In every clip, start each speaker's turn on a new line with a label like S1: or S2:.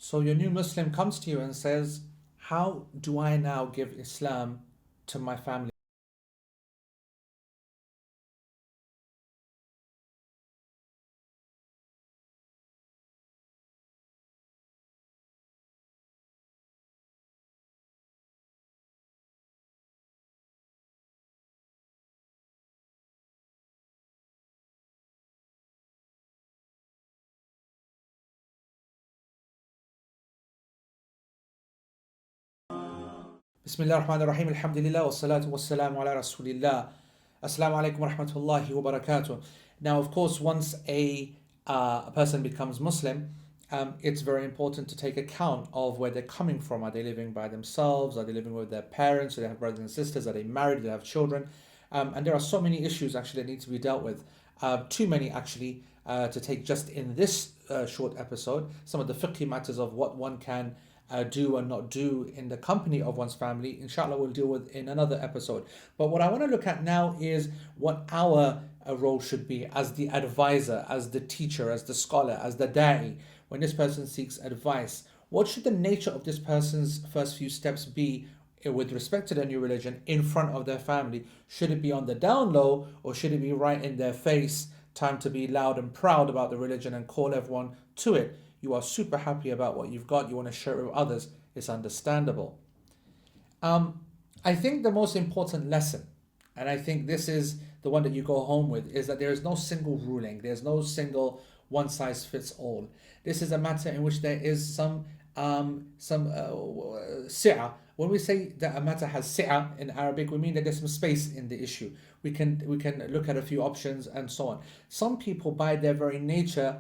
S1: So your new Muslim comes to you and says, how do I now give Islam to my family? Bismillah ar-Rahman ar-Rahim, alhamdulillah, wa salatu wa salamu ala rasulillah. Assalamu alaikum wa rahmatullahi wa barakatuh. Now, of course, once a person becomes Muslim, it's very important to take account of where they're coming from. Are they living by themselves? Are they living with their parents? Do they have brothers and sisters? Are they married? Do they have children? And there are so many issues actually that need to be dealt with. Too many actually to take just in this short episode. Some of the fiqh matters of what one can do and not do in the company of one's family, inshallah, we'll deal with in another episode. But what I want to look at now is what our role should be as the advisor, as the teacher, as the scholar, as the da'i. When this person seeks advice, what should the nature of this person's first few steps be with respect to their new religion in front of their family? Should it be on the down low, or should it be right in their face, time to be loud and proud about the religion and call everyone to it? You are super happy about what you've got, you want to share it with others, it's understandable. I think the most important lesson, and I think this is the one that you go home with, is that there is no single ruling, there's no single one size fits all. This is a matter in which there is some si'ah. When we say that a matter has si'ah in Arabic, we mean that there's some space in the issue. We can look at a few options and so on. Some people, by their very nature,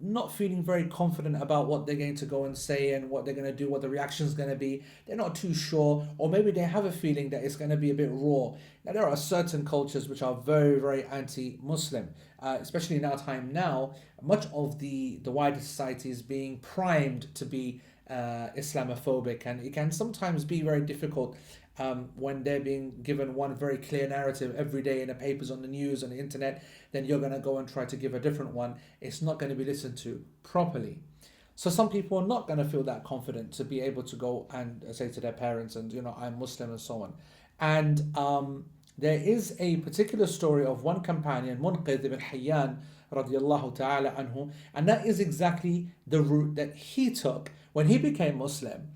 S1: not feeling very confident about what they're going to go and say and what they're going to do, what the reaction is going to be. They're not too sure, or maybe they have a feeling that it's going to be a bit raw. Now, there are certain cultures which are very, very anti-Muslim, especially in our time now. Much of the wider society is being primed to be Islamophobic, and it can sometimes be very difficult when they're being given one very clear narrative every day in the papers, on the news, on the internet. Then you're going to go and try to give a different one. It's not going to be listened to properly. So some people are not going to feel that confident to be able to go and say to their parents, and I'm Muslim and so on. And there is a particular story of one companion, Munqidh ibn Hayyan radiallahu ta'ala anhu, and that is exactly the route that he took when he became Muslim.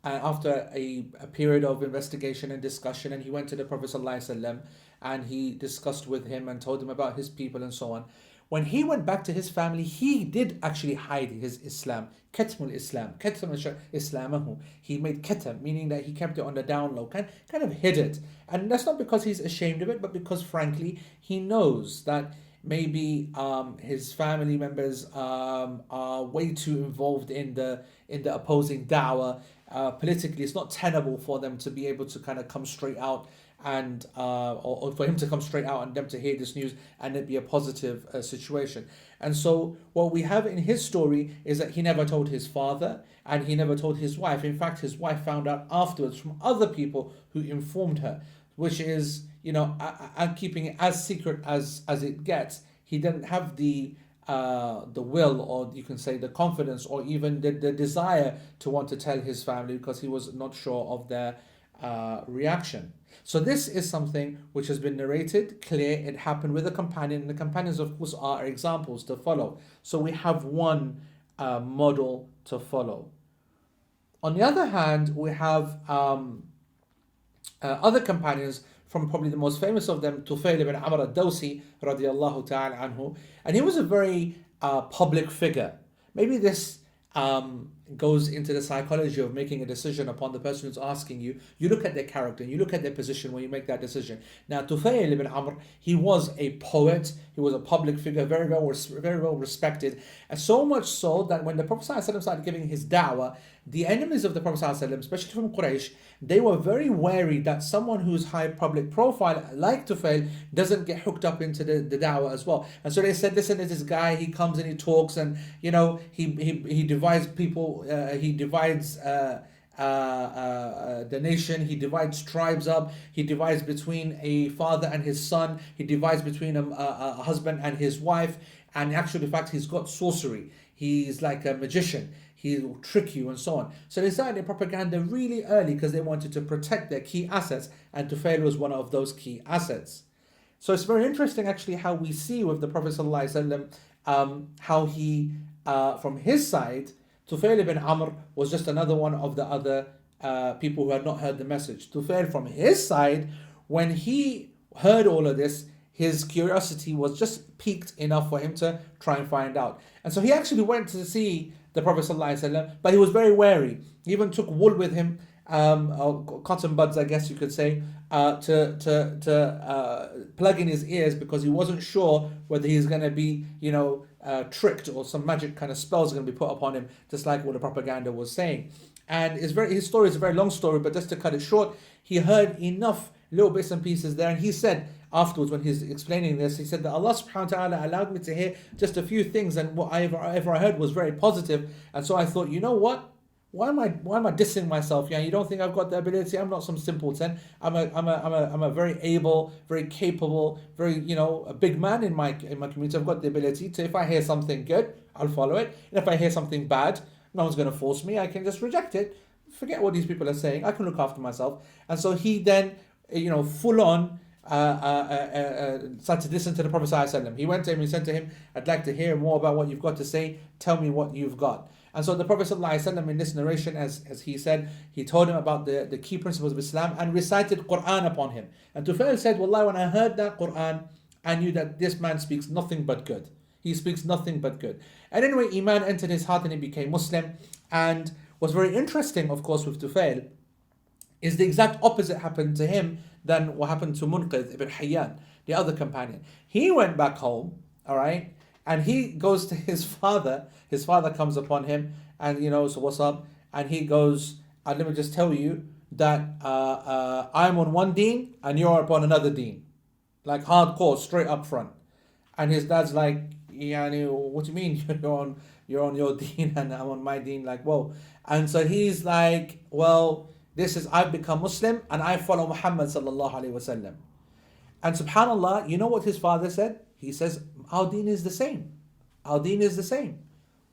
S1: After a period of investigation and discussion, and he went to the Prophet ﷺ and he discussed with him and told him about his people and so on. When he went back to his family, he did actually hide his Islam. Katmul Islam, Katmul Islamahu. He made katam, meaning that he kept it on the down low, kind of hid it. And that's not because he's ashamed of it, but because frankly, he knows that maybe his family members are way too involved in the opposing da'wah. Politically, it's not tenable for them to be able to kind of come straight out and or for him to come straight out and them to hear this news and it be a positive situation. And so what we have in his story is that he never told his father and he never told his wife. In fact, his wife found out afterwards from other people who informed her, which is, I'm keeping it as secret as it gets. He didn't have the will, or you can say the confidence, or even the desire to want to tell his family because he was not sure of their reaction. So this is something which has been narrated, clear, it happened with a companion, and the companions of course are examples to follow. So we have one model to follow. On the other hand, we have other companions, from probably the most famous of them, Tufail ibn Amr al-Dawsi radiallahu ta'ala anhu. And he was a very public figure. Maybe this goes into the psychology of making a decision upon the person who's asking you. You look at their character, you look at their position when you make that decision. Now, Tufail ibn Amr, he was a poet, he was a public figure, very well respected, and so much so that when the Prophet ﷺ started giving his da'wah, the enemies of the Prophet ﷺ, especially from Quraysh, they were very wary that someone who's high public profile like Tufail doesn't get hooked up into the da'wah as well. And so they said, listen, there's this guy, he comes and he talks, and he divides people, he divides the nation, he divides tribes up, he divides between a father and his son, he divides between a husband and his wife, and in actual fact he's got sorcery, he's like a magician. he will trick you and so on. So they started propaganda really early because they wanted to protect their key assets, and Tufail was one of those key assets. So it's very interesting actually how we see with the Prophet ﷺ, how he, from his side, Tufail ibn Amr was just another one of the other people who had not heard the message. Tufail from his side, when he heard all of this, his curiosity was just piqued enough for him to try and find out. And so he actually went to see the Prophet ﷺ, but he was very wary. He even took wool with him, cotton buds, I guess you could say, to plug in his ears, because he wasn't sure whether he's going to be, tricked, or some magic kind of spells are going to be put upon him, just like what the propaganda was saying. And his story is a very long story, but just to cut it short, he heard enough little bits and pieces there, and he said afterwards, when he's explaining this, he said that Allah subhanahu wa ta'ala allowed me to hear just a few things, and whatever I heard was very positive. And so I thought, you know what? Why am I dissing myself? Yeah, you don't think I've got the ability? I'm not some simpleton. I'm a very able, very capable, very a big man in my community. I've got the ability to, if I hear something good, I'll follow it. And if I hear something bad, no one's going to force me. I can just reject it. Forget what these people are saying. I can look after myself. And so he then, full on started to listen to the Prophet ﷺ. He went to him, he said to him, I'd like to hear more about what you've got to say. Tell me what you've got. And so the Prophet ﷺ, in this narration, as he said, he told him about the key principles of Islam and recited Quran upon him. And Tufail said, Wallah, when I heard that Quran, I knew that this man speaks nothing but good. He speaks nothing but good. And anyway, Iman entered his heart and he became Muslim. And what's very interesting, of course, with Tufail, is the exact opposite happened to him than what happened to Munqidh ibn Hayyan, the other companion. He went back home, all right, and he goes to his father. His father comes upon him, and so what's up? And he goes, let me just tell you that I'm on one deen and you're upon another deen, like hardcore, straight up front. And his dad's like, what do you mean you're on your deen and I'm on my deen? Like, whoa. And so he's like, well, I've become Muslim and I follow Muhammad sallallahu alaihi wasallam. And subhanallah, you know what his father said? He says, our deen is the same. Our deen is the same.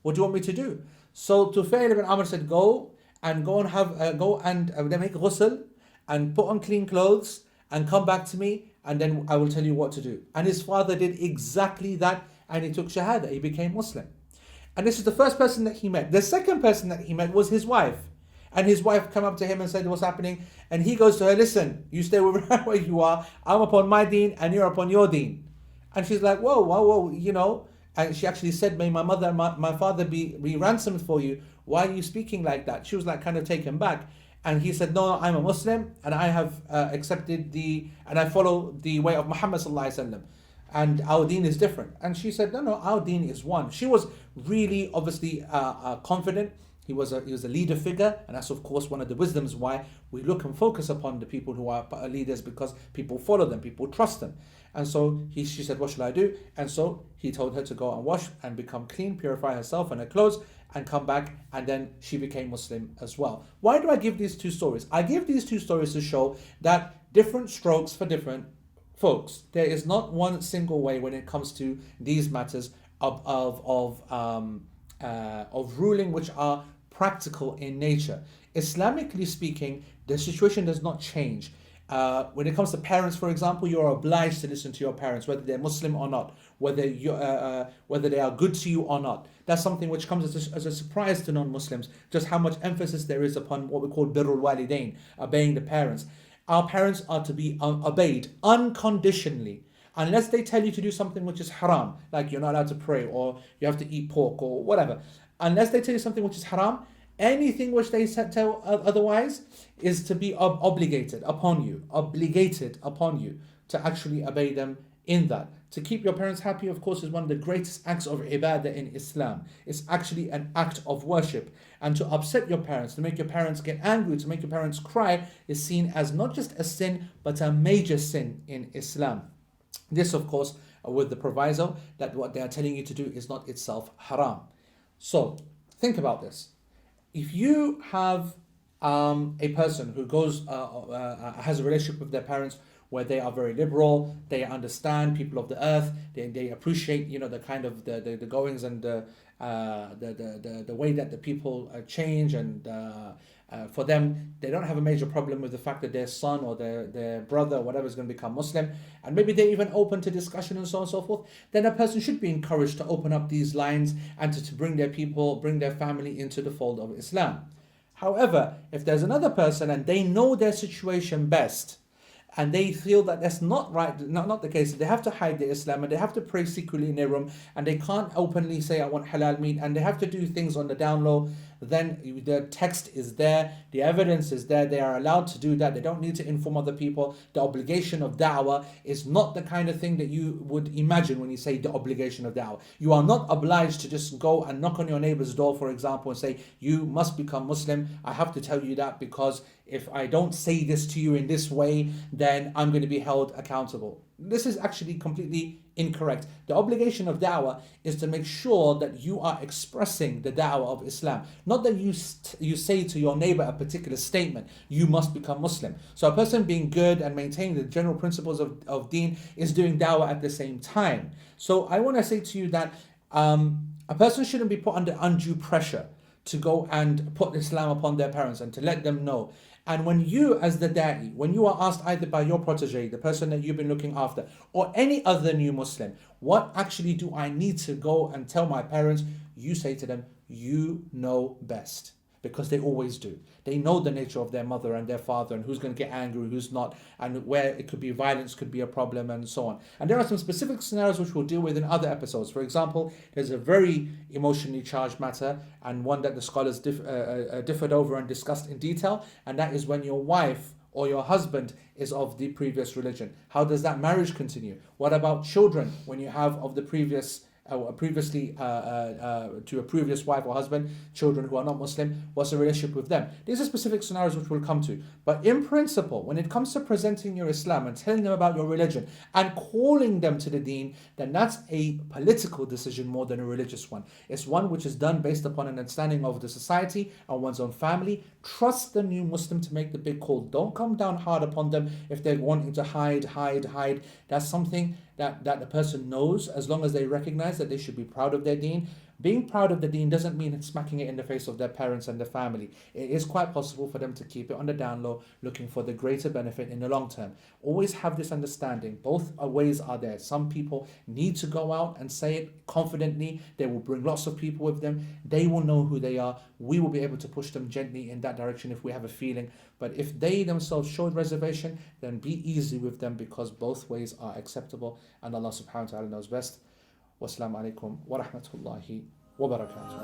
S1: What do you want me to do? So Tufail ibn Amr said, go and make ghusl and put on clean clothes and come back to me, and then I will tell you what to do. And his father did exactly that, and he took shahada. He became Muslim. And this is the first person that he met. The second person that he met was his wife. And his wife came up to him and said, what's happening? And he goes to her, listen, you stay right where you are. I'm upon my deen and you're upon your deen. And she's like, whoa, And she actually said, may my mother and my father be ransomed for you. Why are you speaking like that? She was like kind of taken back. And he said, no, I'm a Muslim and I have accepted and I follow the way of Muhammad sallallahu alaihi wasallam. And our deen is different. And she said, no, our deen is one. She was really obviously confident. He was a leader figure, and that's of course one of the wisdoms why we look and focus upon the people who are leaders, because people follow them, people trust them. And so she said, what shall I do? And so he told her to go and wash and become clean, purify herself and her clothes, and come back, and then she became Muslim as well. Why do I give these two stories? I give these two stories to show that different strokes for different folks. There is not one single way when it comes to these matters of ruling which are practical in nature. Islamically speaking, the situation does not change. When it comes to parents, for example, you are obliged to listen to your parents, whether they're Muslim or not, whether they are good to you or not. That's something which comes as a surprise to non-Muslims, just how much emphasis there is upon what we call birrul walidain, obeying the parents. Our parents are to be obeyed unconditionally. Unless they tell you to do something which is haram, like you're not allowed to pray or you have to eat pork or whatever. Unless they tell you something which is haram, anything which they tell otherwise is to be obligated upon you to actually obey them in that. To keep your parents happy, of course, is one of the greatest acts of ibadah in Islam. It's actually an act of worship. And to upset your parents, to make your parents get angry, to make your parents cry, is seen as not just a sin, but a major sin in Islam. This, of course, with the proviso that what they are telling you to do is not itself haram. So, think about this. If you have a person who has a relationship with their parents where they are very liberal, they understand people of the earth, they appreciate the kind of the goings and the way that the people change, and for them, they don't have a major problem with the fact that their son or their brother or whatever is going to become Muslim, and maybe they're even open to discussion and so on and so forth, then a person should be encouraged to open up these lines and to bring their people, bring their family into the fold of Islam. However, if there's another person and they know their situation best, and they feel that that's not right, not the case, they have to hide their Islam and they have to pray secretly in their room, and they can't openly say I want halal meat, and they have to do things on the down low, then the text is there, the evidence is there, they are allowed to do that, they don't need to inform other people. The obligation of da'wah is not the kind of thing that you would imagine when you say the obligation of da'wah. You are not obliged to just go and knock on your neighbor's door, for example, and say, you must become Muslim. I have to tell you that because if I don't say this to you in this way, then I'm going to be held accountable. This is actually completely incorrect. The obligation of da'wah is to make sure that you are expressing the da'wah of Islam. Not that you say to your neighbor a particular statement, you must become Muslim. So a person being good and maintaining the general principles of deen is doing da'wah at the same time. So I want to say to you that a person shouldn't be put under undue pressure to go and put Islam upon their parents and to let them know. And when you, as the da'i, when you are asked either by your protege, the person that you've been looking after, or any other new Muslim, what actually do I need to go and tell my parents? You say to them, you know best. Because they always do. They know the nature of their mother and their father, and who's going to get angry, who's not, and where it could be violence could be a problem, and so on. And there are some specific scenarios which we'll deal with in other episodes. For example, there's a very emotionally charged matter, and one that the scholars differed over and discussed in detail, and that is when your wife or your husband is of the previous religion. How does that marriage continue? What about children when you have of the previously to a previous wife or husband, children who are not Muslim? What's the relationship with them? These are specific scenarios which we'll come to. But in principle, when it comes to presenting your Islam and telling them about your religion and calling them to the deen, then that's a political decision more than a religious one. It's one which is done based upon an understanding of the society and one's own family. Trust the new Muslim to make the big call. Don't come down hard upon them if they're wanting to hide. That's something that the person knows, as long as they recognize that they should be proud of their deen. Being proud of the deen doesn't mean smacking it in the face of their parents and their family. It is quite possible for them to keep it on the down low, looking for the greater benefit in the long term. Always have this understanding. Both ways are there. Some people need to go out and say it confidently. They will bring lots of people with them. They will know who they are. We will be able to push them gently in that direction if we have a feeling. But if they themselves showed reservation, then be easy with them, because both ways are acceptable. And Allah subhanahu wa ta'ala knows best. Wassalamu alaikum wa rahmatullahi wa barakatuh.